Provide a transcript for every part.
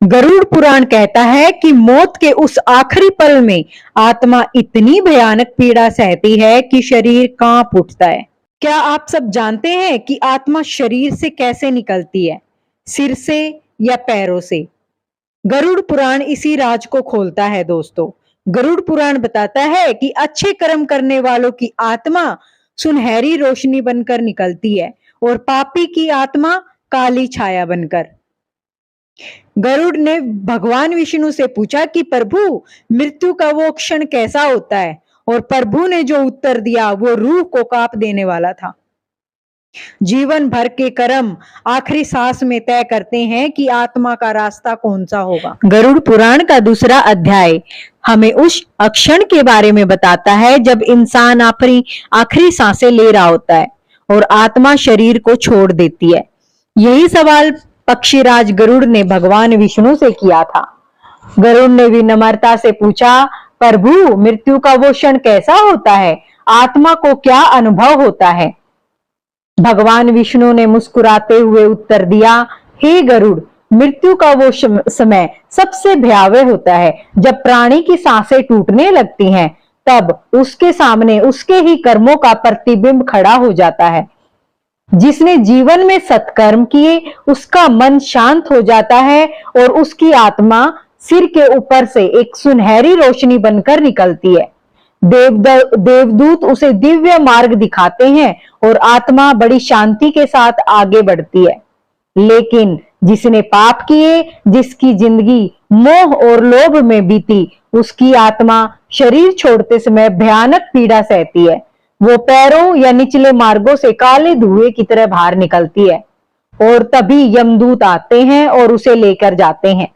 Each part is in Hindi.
गरुड़ पुराण कहता है कि मौत के उस आखिरी पल में आत्मा इतनी भयानक पीड़ा सहती है कि शरीर कांप उठता है। क्या आप सब जानते हैं कि आत्मा शरीर से कैसे निकलती है? सिर से या पैरों से? गरुड़ पुराण इसी राज को खोलता है दोस्तों। गरुड़ पुराण बताता है कि अच्छे कर्म करने वालों की आत्मा सुनहरी रोशनी बनकर निकलती है और पापी की आत्मा काली छाया बनकर। गरुड़ ने भगवान विष्णु से पूछा कि प्रभु, मृत्यु का वो क्षण कैसा होता है? और प्रभु ने जो उत्तर दिया वो रूह को कांप देने वाला था। जीवन भर के कर्म आखिरी सांस में तय करते हैं कि आत्मा का रास्ता कौन सा होगा। गरुड़ पुराण का दूसरा अध्याय हमें उस क्षण के बारे में बताता है जब इंसान आखिरी सांसें ले रहा होता है और आत्मा शरीर को छोड़ देती है। यही सवाल पक्षीराज गरुड़ ने भगवान विष्णु से किया था। गरुड़ ने विनम्रता से पूछा, प्रभु, मृत्यु का वो क्षण कैसा होता है? आत्मा को क्या अनुभव होता है? भगवान विष्णु ने मुस्कुराते हुए उत्तर दिया, हे गरुड़, मृत्यु का वो समय सबसे भयावह होता है। जब प्राणी की सांसें टूटने लगती हैं, तब उसके सामने उसके ही कर्मों का प्रतिबिंब खड़ा हो जाता है। जिसने जीवन में सत्कर्म किए, उसका मन शांत हो जाता है और उसकी आत्मा सिर के ऊपर से एक सुनहरी रोशनी बनकर निकलती है। देवदूत उसे दिव्य मार्ग दिखाते हैं और आत्मा बड़ी शांति के साथ आगे बढ़ती है। लेकिन जिसने पाप किए, जिसकी जिंदगी मोह और लोभ में बीती, उसकी आत्मा शरीर छोड़ते समय भयानक पीड़ा सहती है। वो पैरों या निचले मार्गों से काले धुएं की तरह बाहर निकलती है और तभी यमदूत आते हैं और उसे लेकर जाते हैं।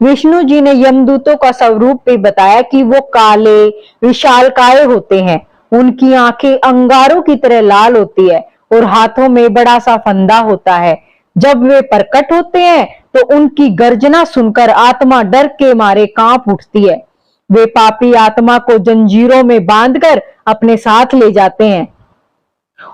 विष्णु जी ने यमदूतों का स्वरूप भी बताया कि वो काले विशालकाय होते हैं। उनकी आंखें अंगारों की तरह लाल होती है और हाथों में बड़ा सा फंदा होता है। जब वे प्रकट होते हैं तो उनकी गर्जना सुनकर आत्मा डर के मारे कांप उठती है। वे पापी आत्मा को जंजीरों में बांधकर अपने साथ ले जाते हैं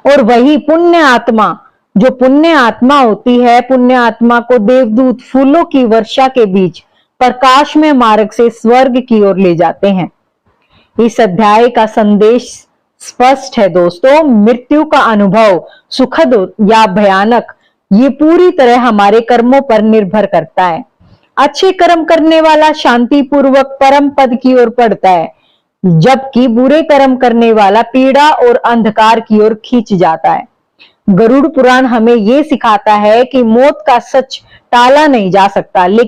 और वही पुण्य आत्मा, जो पुण्य आत्मा होती है, पुण्य आत्मा को देवदूत फूलों की वर्षा के बीच प्रकाश में मार्ग से स्वर्ग की ओर ले जाते हैं। इस अध्याय का संदेश स्पष्ट है दोस्तों। मृत्यु का अनुभव सुखद या भयानक, ये पूरी तरह हमारे कर्मों पर निर्भर करता है। अच्छे कर्म करने वाला शांति पूर्वक परम पद की ओर बढ़ता है, जबकि बुरे कर्म करने वाला पीड़ा और अंधकार की ओर खींच जाता है। गरुड़ पुराण हमें ये सिखाता है कि मौत का सच टाला नहीं जा सकता, लेकिन